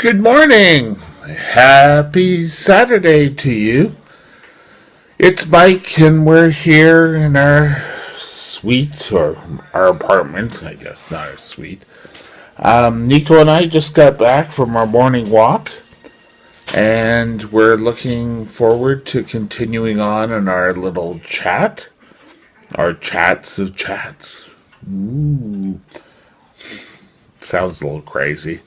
Good morning. Happy Saturday to you. It's Mike, and we're here in our suite, or our apartment, I guess, not our suite. Nico and I just got back from our morning walk, and we're looking forward to continuing on in our little chat. Our chats of chats. Ooh. Sounds a little crazy.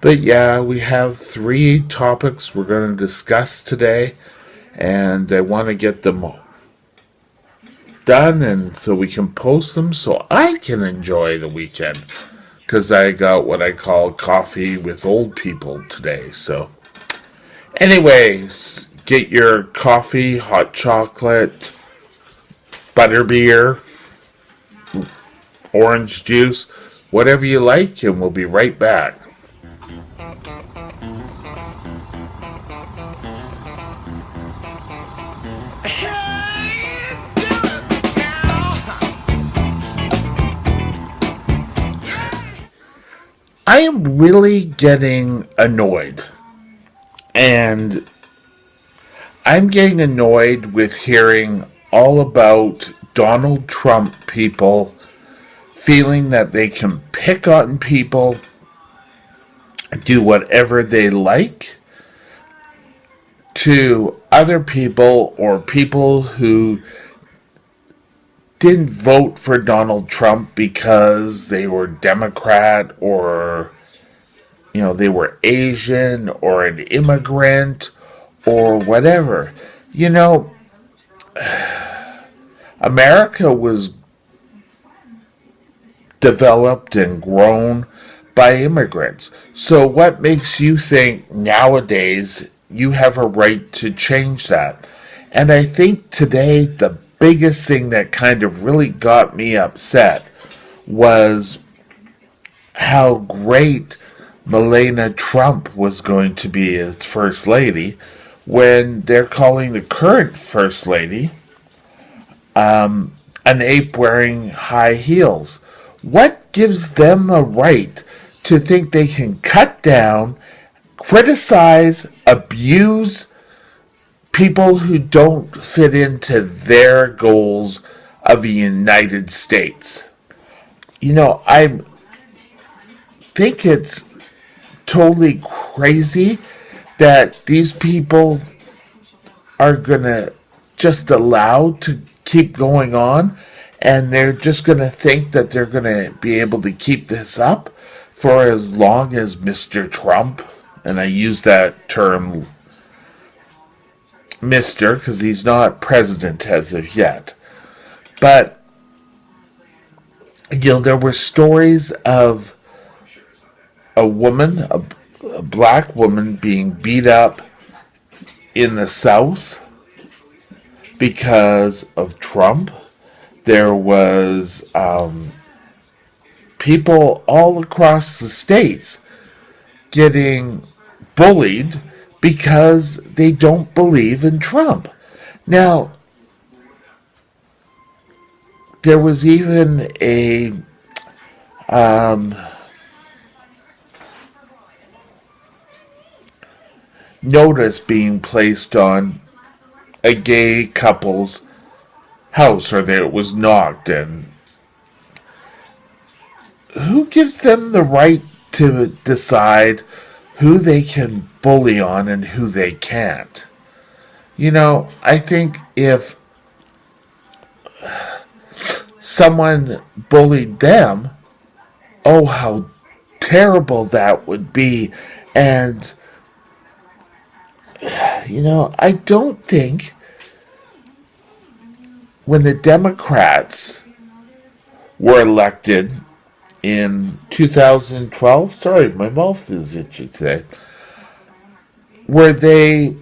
But yeah, we have 3 topics we're going to discuss today, and I want to get them done and so we can post them so I can enjoy the weekend, because I got what I call coffee with old people today. So anyways, get your coffee, hot chocolate, butterbeer, orange juice, whatever you like, and we'll be right back. I am really getting annoyed. And I'm getting annoyed with hearing all about Donald Trump people feeling that they can pick on people, do whatever they like to other people, or people who didn't vote for Donald Trump because they were Democrat, or they were Asian or an immigrant or whatever. America was developed and grown by immigrants. So what makes you think nowadays you have a right to change that? And I think today the biggest thing that kind of really got me upset was how great Melania Trump was going to be as First Lady, when they're calling the current First Lady an ape wearing high heels. What gives them a right to think they can cut down, criticize, abuse people who don't fit into their goals of the United States? I think it's totally crazy that these people are gonna just allow to keep going on, and they're just gonna think that they're gonna be able to keep this up for as long as Mr. Trump, and I use that term Mr. because he's not president as of yet. But there were stories of a woman, a black woman, being beat up in the South because of Trump. There was people all across the states getting bullied because they don't believe in Trump. Now, there was even a notice being placed on a gay couple's house, or that it was knocked, and who gives them the right to decide who they can bully on and who they can't? I think if someone bullied them, oh, how terrible that would be. And I don't think when the Democrats were elected in 2012, sorry, my mouth is itchy today, were they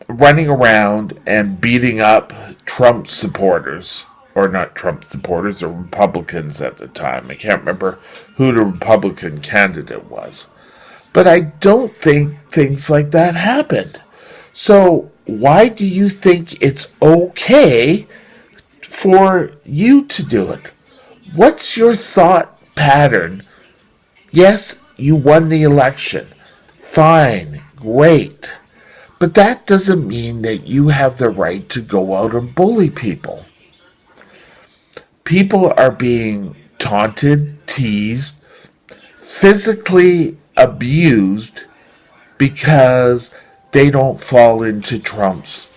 running around and beating up Trump supporters, or not Trump supporters, or Republicans at the time? I can't remember who the Republican candidate was. But I don't think things like that happened. So why do you think it's okay for you to do it? What's your thought pattern? Yes, you won the election. fine, great. But that doesn't mean that you have the right to go out and bully people. People are being taunted, teased, physically abused because they don't fall into Trump's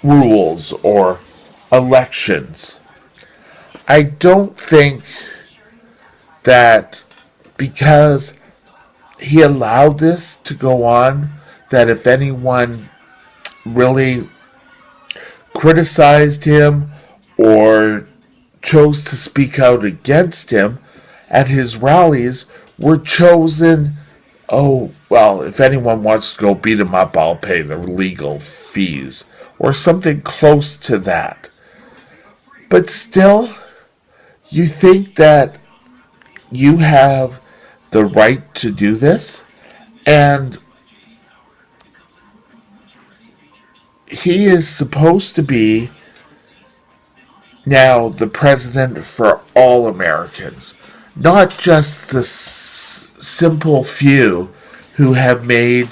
rules or elections. I don't think that because he allowed this to go on, that if anyone really criticized him or chose to speak out against him at his rallies were chosen, oh, well, if anyone wants to go beat him up, I'll pay the legal fees, or something close to that. But still, you think that you have the right to do this? And he is supposed to be now the president for all Americans, not just the simple few who have made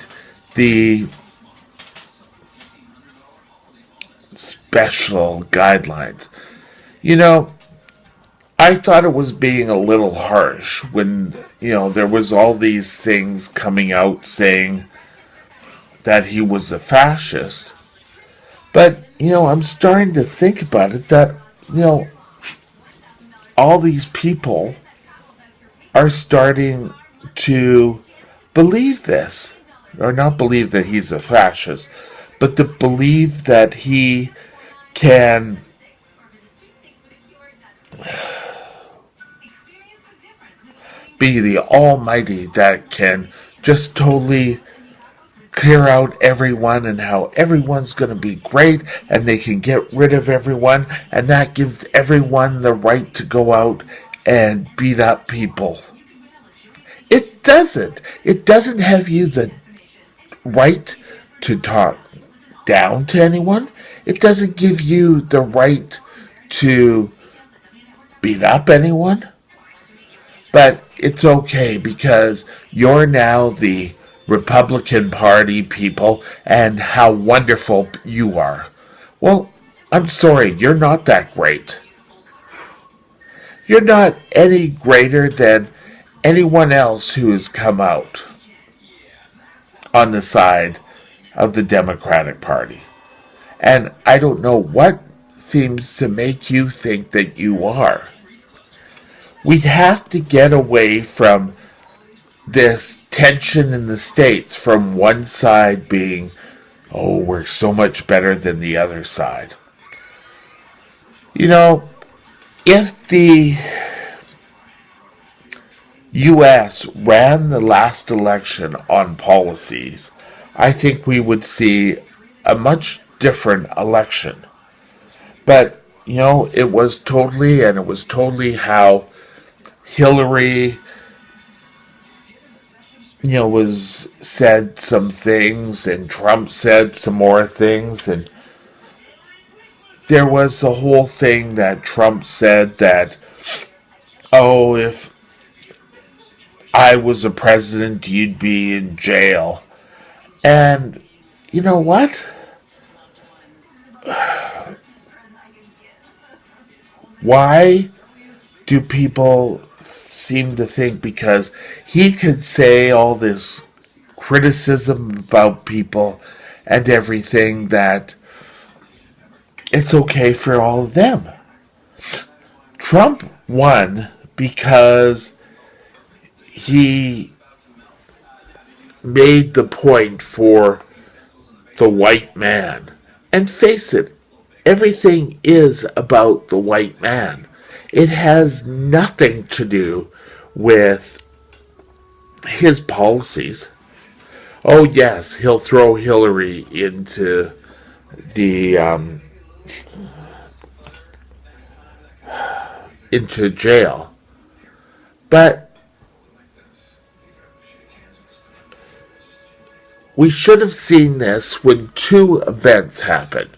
the special guidelines. You know, I thought it was being a little harsh when, there was all these things coming out saying that he was a fascist. But, I'm starting to think about it that, all these people are starting to believe this. Or not believe that he's a fascist, but to believe that he can be the almighty that can just totally clear out everyone and how everyone's going to be great and they can get rid of everyone and that gives everyone the right to go out and beat up people. It doesn't. It doesn't have you the right to talk down to anyone. It doesn't give you the right to beat up anyone. But it's okay because you're now the Republican Party people and how wonderful you are. Well, I'm sorry, you're not that great. You're not any greater than anyone else who has come out on the side of the Democratic Party. And I don't know what seems to make you think that you are. We have to get away from this tension in the States, from one side being, oh, we're so much better than the other side. If the U.S. ran the last election on policies, I think we would see a much different election. But, it was totally how Hillary, was said some things and Trump said some more things. And there was the whole thing that Trump said that, oh, if I was a president, you'd be in jail. And you know what? Why do people seem to think because he could say all this criticism about people and everything that it's okay for all of them? Trump won because he made the point for the white man. And face it, everything is about the white man. It has nothing to do with his policies. Oh yes, he'll throw Hillary into into jail. But we should have seen this when two events happened.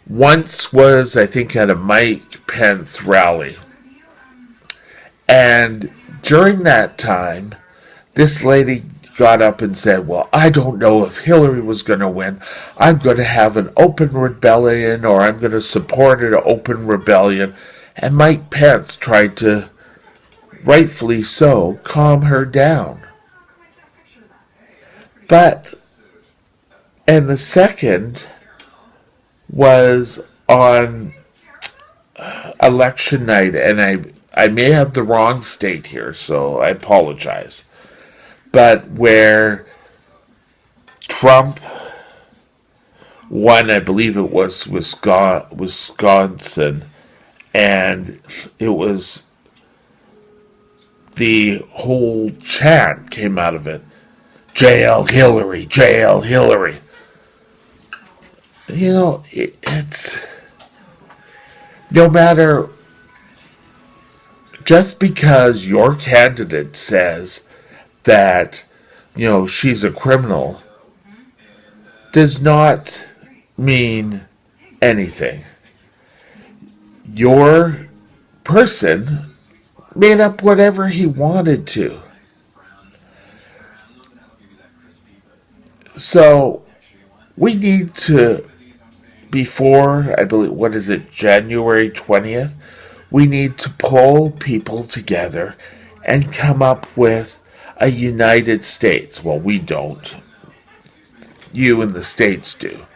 Once was, I think, at a Mike Pence rally. And during that time, this lady got up and said, well, I don't know if Hillary was going to win. I'm going to have an open rebellion, or I'm going to support an open rebellion. And Mike Pence tried to, rightfully so, calm her down. But, and the second was on election night, and I may have the wrong state here, so I apologize. But where Trump won, I believe it was Wisconsin, and it was the whole chant came out of it. Jail Hillary, jail Hillary. You know, it's no matter, just because your candidate says that, you know, she's a criminal does not mean anything. Your person made up whatever he wanted to. So we need to, before, I believe, what is it, January 20th, we need to pull people together and come up with a United States. Well, we don't. You and the States do.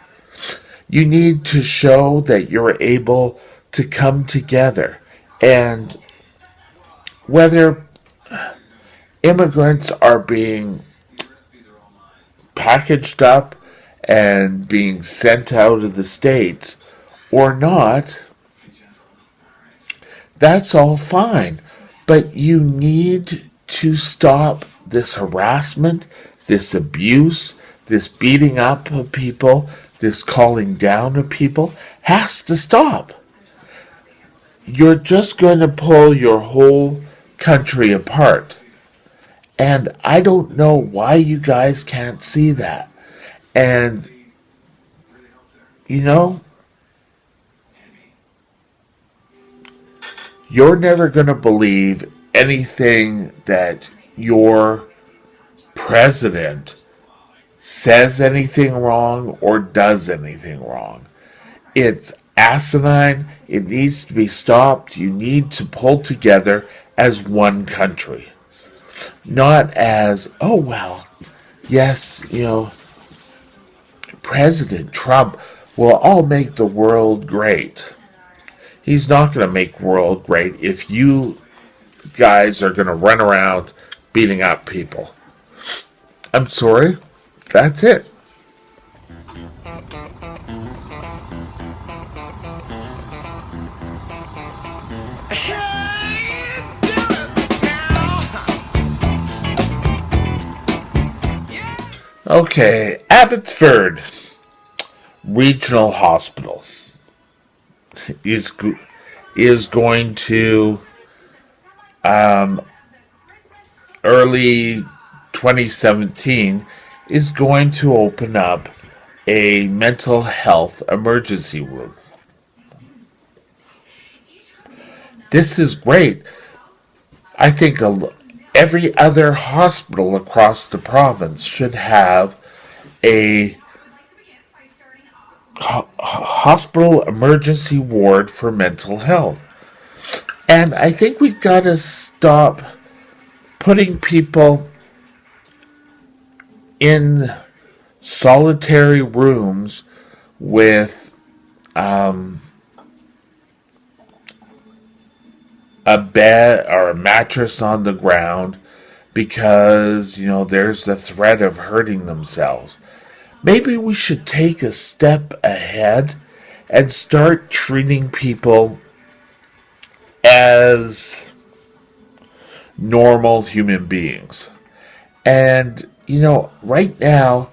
You need to show that you're able to come together. And whether immigrants are being packaged up and being sent out of the States or not, that's all fine. But you need to stop this harassment, this abuse, this beating up of people, this calling down of people. Has to stop. You're just going to pull your whole country apart. And I don't know why you guys can't see that. And, you know, you're never going to believe anything that your president says anything wrong or does anything wrong. It's asinine. It needs to be stopped. You need to pull together as one country. Not as, oh, well, yes, you know, President Trump will all make the world great. He's not going to make world great if you guys are going to run around beating up people. I'm sorry. That's it. Okay, Abbotsford Regional Hospital is going to early 2017 is going to open up a mental health emergency room. This is great. I think every other hospital across the province should have a hospital emergency ward for mental health. And I think we've got to stop putting people in solitary rooms with a bed or a mattress on the ground because, you know, there's the threat of hurting themselves. Maybe we should take a step ahead and start treating people as normal human beings. And, you know, right now,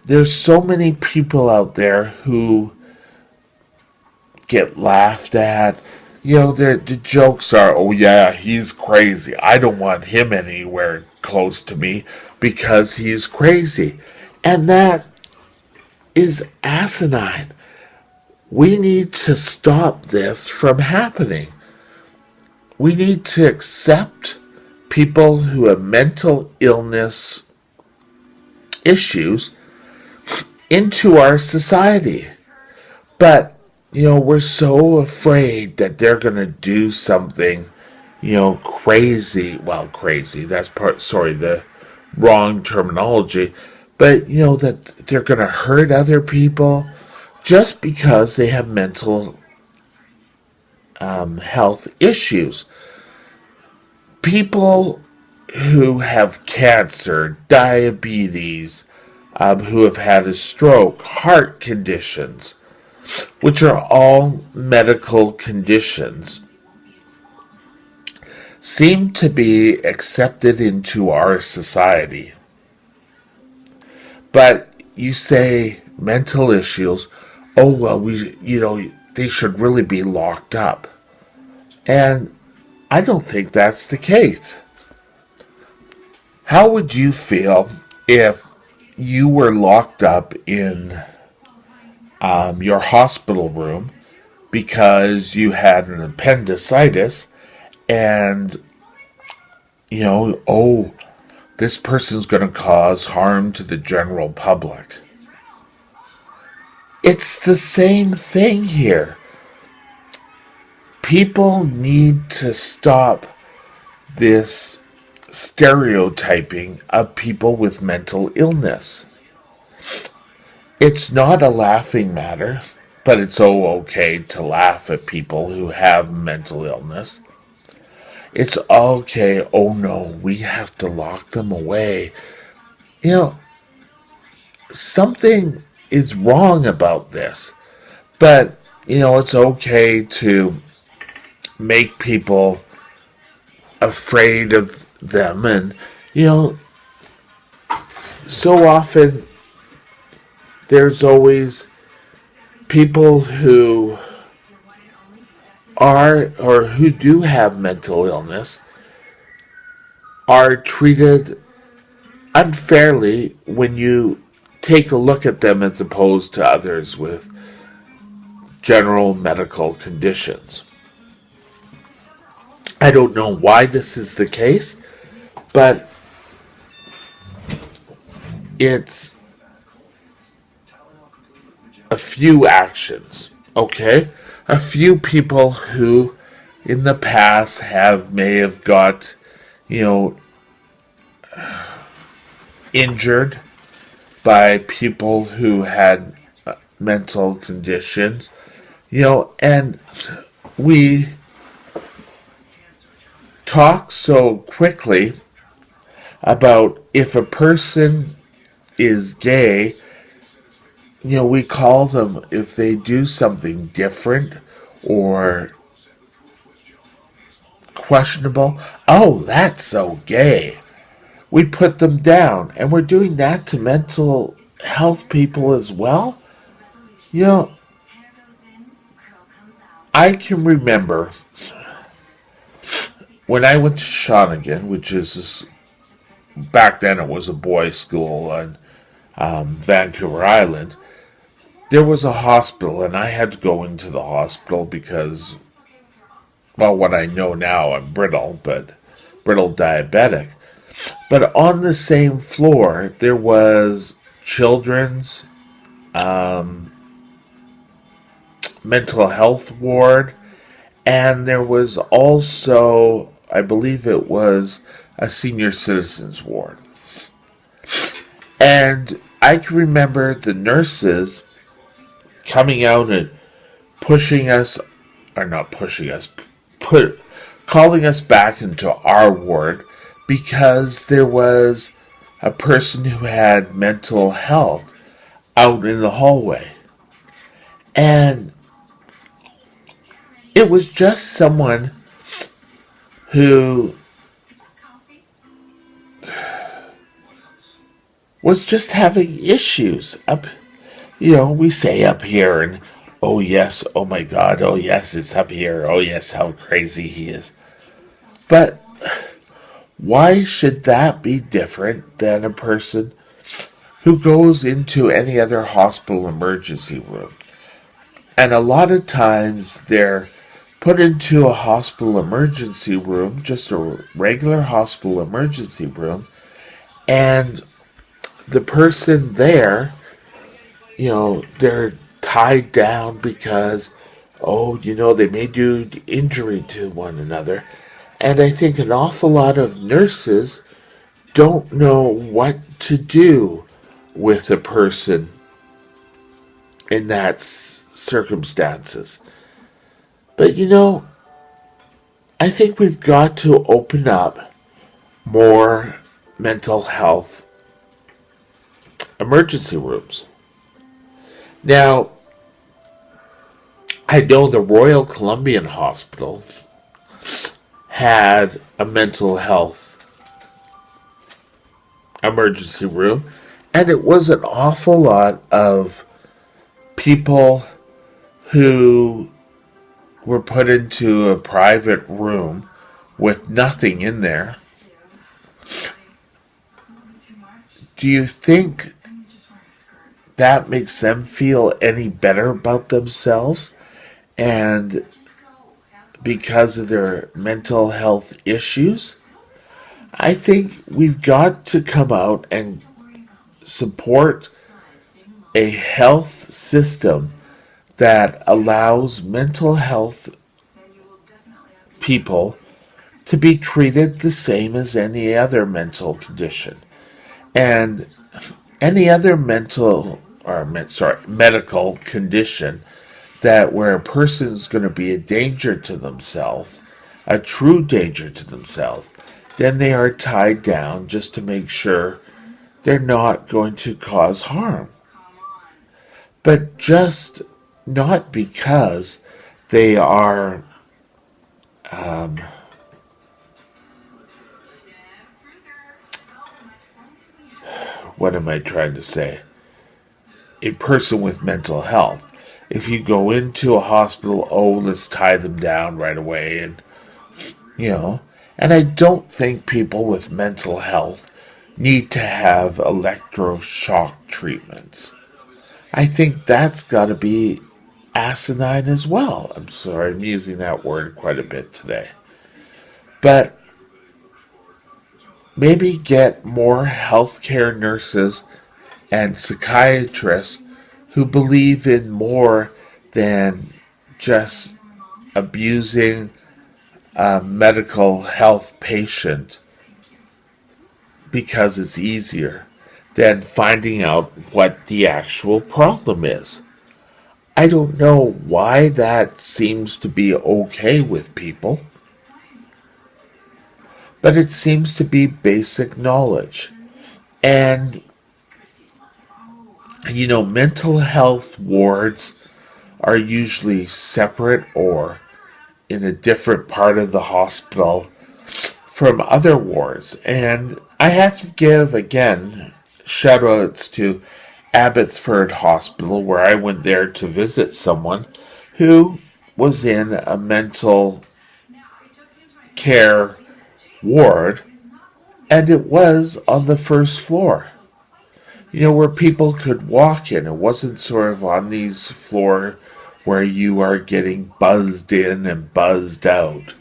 there's so many people out there who get laughed at. You know, the jokes are, oh yeah, he's crazy. I don't want him anywhere close to me because he's crazy. And that is asinine. We need to stop this from happening. We need to accept people who have mental illness issues into our society. But, we're so afraid that they're going to do something, crazy. Well, crazy, the wrong terminology. But, that they're going to hurt other people just because they have mental health issues. People who have cancer, diabetes, who have had a stroke, heart conditions, which are all medical conditions, seem to be accepted into our society. But you say mental issues, oh, well, they should really be locked up. And I don't think that's the case. How would you feel if you were locked up in your hospital room because you had an appendicitis and, this person's going to cause harm to the general public? It's the same thing here. People need to stop this stereotyping of people with mental illness. It's not a laughing matter, but it's okay to laugh at people who have mental illness. It's okay, oh no, we have to lock them away. Something is wrong about this. But, it's okay to make people afraid of them. And, so often there's always people who are or who do have mental illness are treated unfairly when you take a look at them as opposed to others with general medical conditions. I don't know why this is the case, but it's a few actions, okay? A few people who in the past may have got, injured by people who had mental conditions, and we talk so quickly about if a person is gay, we call them if they do something different or questionable. Oh, that's so gay. We put them down, and we're doing that to mental health people as well. I can remember when I went to Shawnigan, which is back then it was a boys' school on Vancouver Island. There was a hospital, and I had to go into the hospital because, well, what I know now, I'm brittle diabetic. But on the same floor, there was children's mental health ward, and there was also, I believe it was, a senior citizens ward. And I can remember the nurses coming out and pushing us, or not pushing us, calling us back into our ward because there was a person who had mental health out in the hallway. And it was just someone who was just having issues up, we say up here, and oh yes, oh my God, oh yes, it's up here, oh yes, how crazy he is. But why should that be different than a person who goes into any other hospital emergency room? And a lot of times they're put into a hospital emergency room, just a regular hospital emergency room, and the person there, they're tied down because, they may do injury to one another. And I think an awful lot of nurses don't know what to do with a person in that circumstances. But I think we've got to open up more mental health emergency rooms. Now, I know the Royal Columbian Hospital had a mental health emergency room, and it was an awful lot of people who were put into a private room with nothing in there. Do you think that makes them feel any better about themselves? And because of their mental health issues? I think we've got to come out and support a health system that allows mental health people to be treated the same as any other mental condition. And any other medical condition that where a person's going to be a danger to themselves, a true danger to themselves, then they are tied down just to make sure they're not going to cause harm. But just not because they are what am I trying to say? A person with mental health. If you go into a hospital, let's tie them down right away, and I don't think people with mental health need to have electroshock treatments. I think that's got to be asinine as well. I'm sorry, I'm using that word quite a bit today. But maybe get more healthcare nurses and psychiatrists who believe in more than just abusing a medical health patient because it's easier than finding out what the actual problem is. I don't know why that seems to be okay with people, but it seems to be basic knowledge. And mental health wards are usually separate or in a different part of the hospital from other wards. And I have to give, again, shout outs to Abbotsford Hospital, where I went there to visit someone who was in a mental care ward, and it was on the first floor. Where people could walk in. It wasn't sort of on these floor where you are getting buzzed in and buzzed out.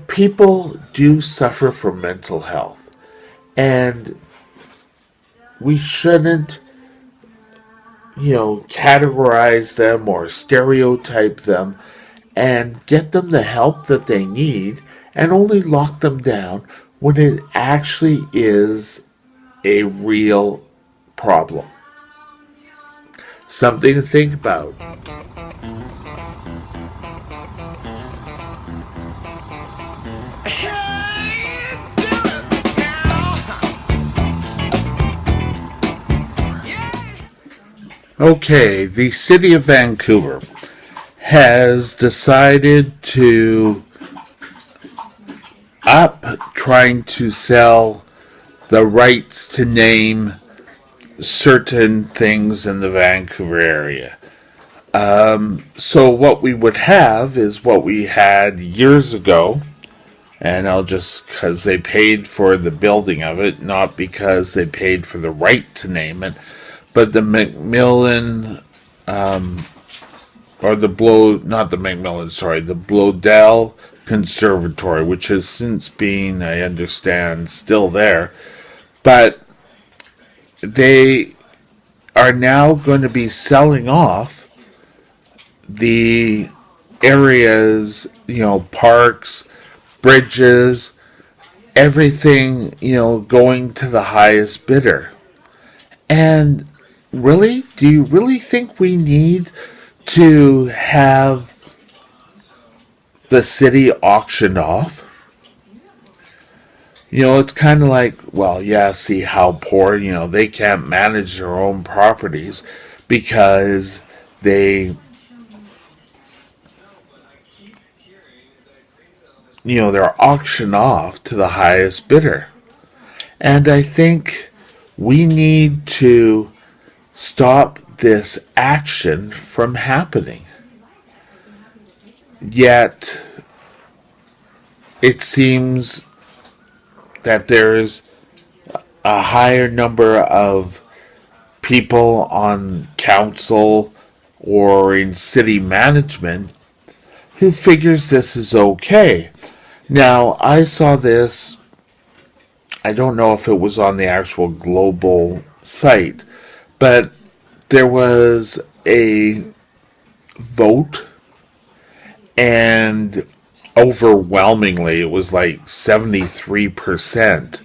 People do suffer from mental health, and we shouldn't, categorize them or stereotype them and get them the help that they need and only lock them down when it actually is a real problem. Something to think about. Okay, the city of Vancouver has decided to up trying to sell the rights to name certain things in the Vancouver area. So what we would have is what we had years ago, and because they paid for the building of it, not because they paid for the right to name it, but the Macmillan, the Bloedel Conservatory, which has since been, I understand, still there. But they are now going to be selling off the areas, parks, bridges, everything, going to the highest bidder. And really, do you really think we need to have the city auctioned off? It's kind of like, well, yeah, see how poor, they can't manage their own properties because they're auctioned off to the highest bidder. And I think we need to stop this action from happening. Yet, it seems that there's a higher number of people on council or in city management who figures this is okay. Now, I saw this, I don't know if it was on the actual global site, but there was a vote, and overwhelmingly, it was like 73%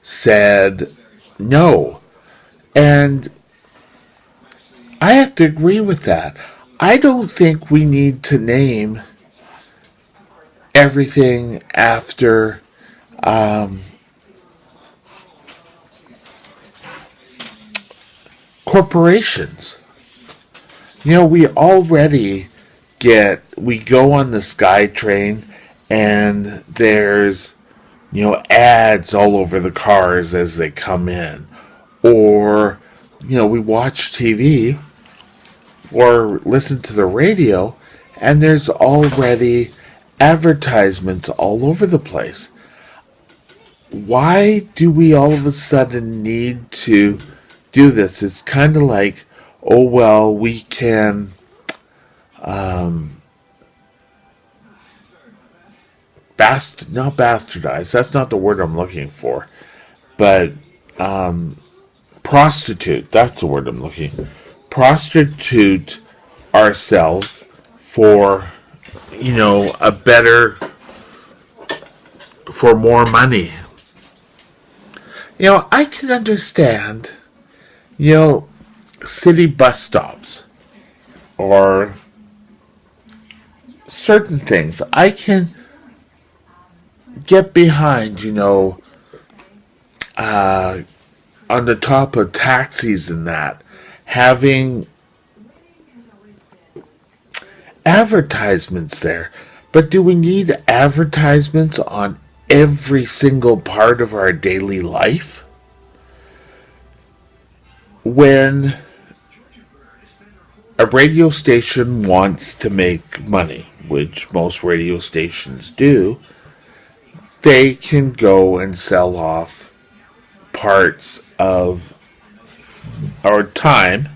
said no. And I have to agree with that. I don't think we need to name everything after corporations. We already we go on the SkyTrain and there's, ads all over the cars as they come in. Or, we watch TV or listen to the radio and there's already advertisements all over the place. Why do we all of a sudden need to do this? It's kind of like, oh, well, we can not bastardize, that's not the word I'm looking for, but prostitute, that's the word I'm looking, prostitute ourselves for, a better, for more money. I can understand, city bus stops or certain things. I can get behind, on the top of taxis and that, having advertisements there. But do we need advertisements on every single part of our daily life? When a radio station wants to make money, which most radio stations do, they can go and sell off parts of our time,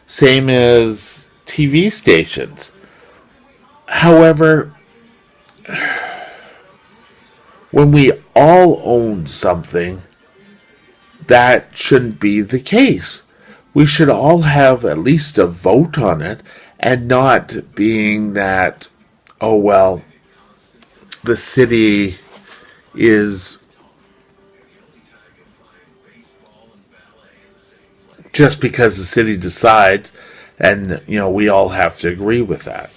same as TV stations. However, when we all own something, that shouldn't be the case. We should all have at least a vote on it, and not being that, oh well, the city is just because the city decides, and we all have to agree with that.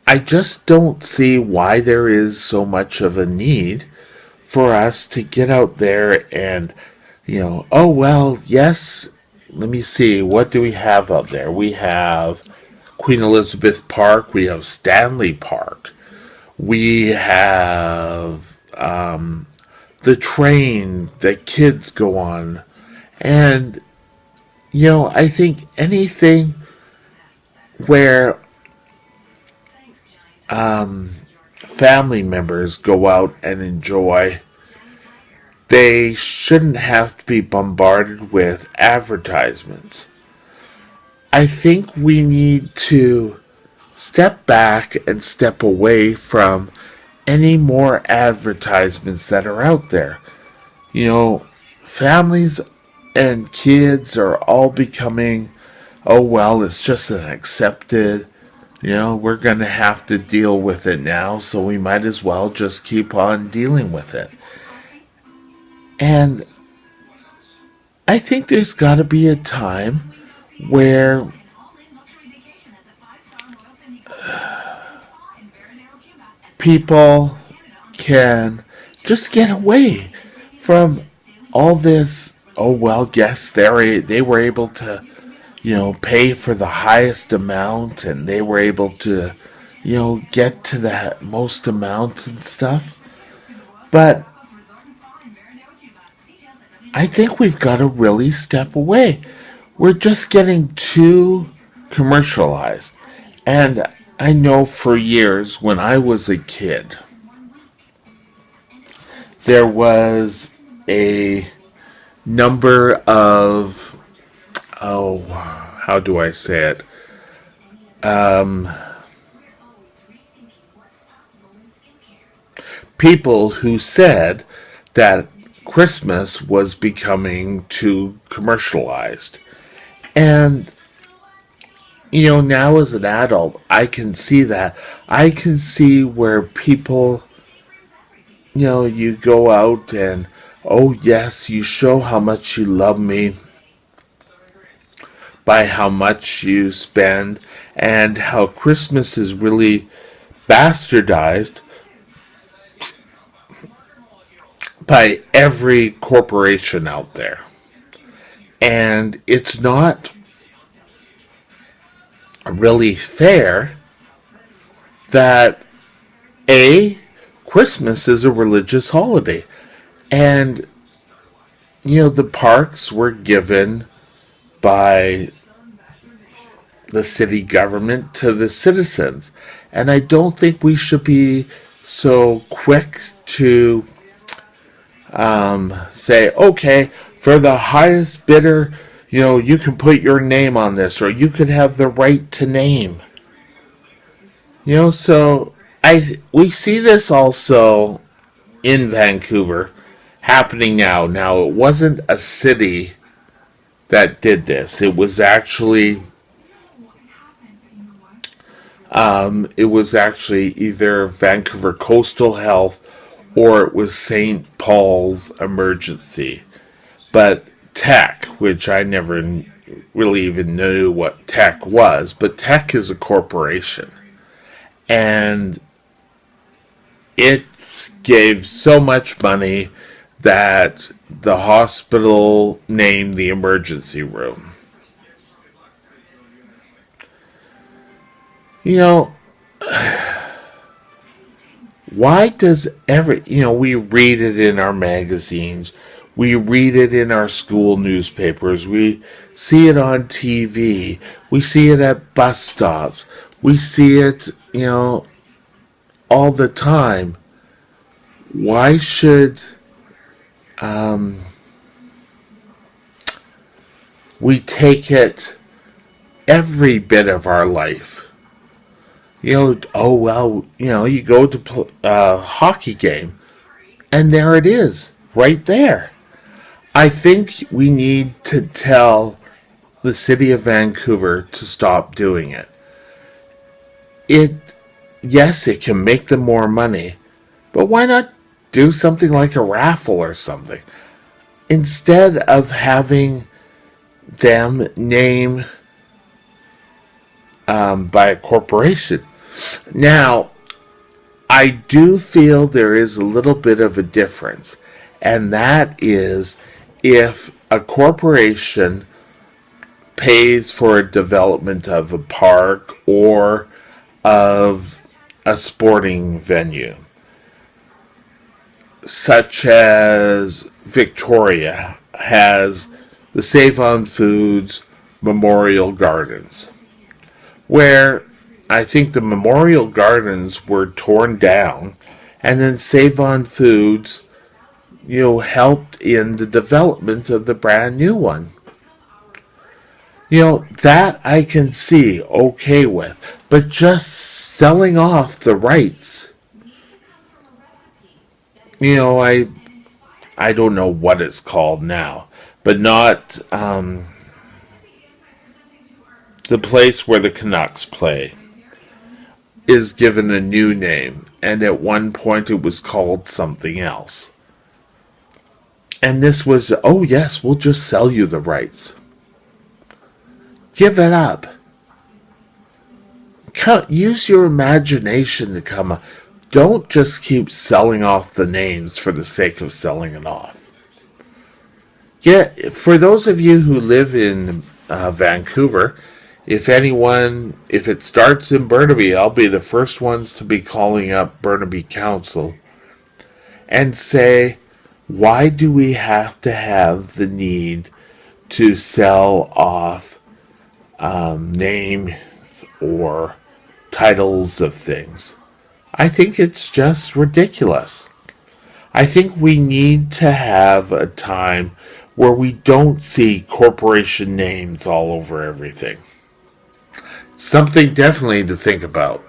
I just don't see why there is so much of a need for us to get out there and, oh well, yes, let me see, what do we have out there? We have Queen Elizabeth Park, we have Stanley Park, we have the train that kids go on, and I think anything where family members go out and enjoy, they shouldn't have to be bombarded with advertisements. I think we need to step back and step away from any more advertisements that are out there. families and kids are all becoming, oh, well, it's just an accepted, we're going to have to deal with it now, so we might as well just keep on dealing with it. And I think there's got to be a time where people can just get away from all this. Oh, well, yes, they were able to, pay for the highest amount, and they were able to, get to that most amount and stuff. But I think we've got to really step away. We're just getting too commercialized. And I know for years when I was a kid, there was a number of, oh, how do I say it? People who said that Christmas was becoming too commercialized. And, now as an adult, I can see that. I can see where people, you go out and, oh, yes, you show how much you love me by how much you spend, and how Christmas is really bastardized by every corporation out there. And it's not really fair that Christmas is a religious holiday. And, the parks were given by the city government to the citizens. And I don't think we should be so quick to say, okay, for the highest bidder, you can put your name on this, or you could have the right to name. So we see this also in Vancouver happening now. Now, it wasn't a city that did this. It was actually either Vancouver Coastal Health or it was St. Paul's Emergency. But TEC, which I never really even knew what TEC was, but TEC is a corporation. And it gave so much money that the hospital named the emergency room. Why does we read it in our magazines, we read it in our school newspapers, we see it on TV, we see it at bus stops, we see it, all the time. Why should we take it every bit of our life? Oh, well, you go to a hockey game, and there it is, right there. I think we need to tell the city of Vancouver to stop doing it. Yes, it can make them more money, but why not do something like a raffle or something? Instead of having them name by a corporation. Now, I do feel there is a little bit of a difference, and that is if a corporation pays for a development of a park or of a sporting venue, such as Victoria has the Save on Foods Memorial Gardens, where I think the Memorial Gardens were torn down, and then Save on Foods, helped in the development of the brand new one. That I can see okay with, but just selling off the rights, I don't know what it's called now, but not the place where the Canucks play, is given a new name, and at one point it was called something else. And this was, oh yes, we'll just sell you the rights. Give it up. Use your imagination to come up. Don't just keep selling off the names for the sake of selling it off. Yeah, for those of you who live in Vancouver, if it starts in Burnaby, I'll be the first ones to be calling up Burnaby Council and say, why do we have to have the need to sell off names or titles of things? I think it's just ridiculous. I think we need to have a time where we don't see corporation names all over everything. Something definitely to think about.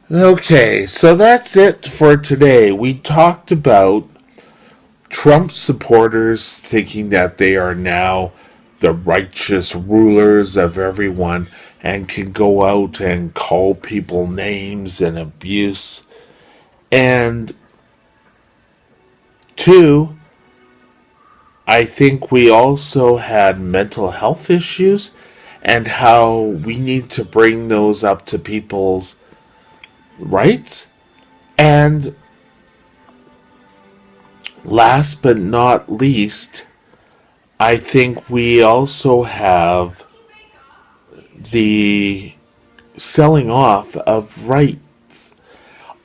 Okay, so that's it for today. We talked about Trump supporters thinking that they are now the righteous rulers of everyone and can go out and call people names and abuse. And two, I think we also had mental health issues and how we need to bring those up to people's rights. And last but not least, I think we also have the selling off of rights.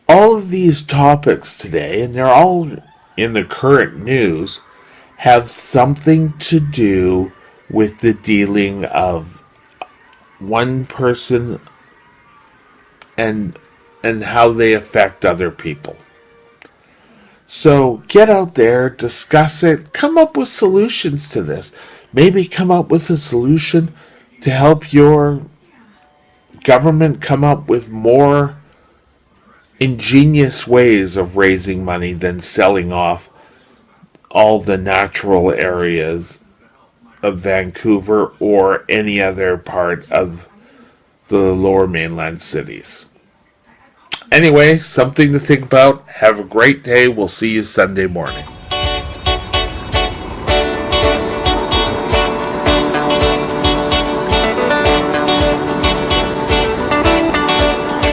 All of these topics today, and they're all in the current news, have something to do with the dealing of one person and how they affect other people. So get out there, discuss it, come up with solutions to this. Maybe come up with a solution to help your government come up with more ingenious ways of raising money than selling off all the natural areas of Vancouver or any other part of the lower mainland cities. Anyway, something to think about. Have a great day. We'll see you Sunday morning.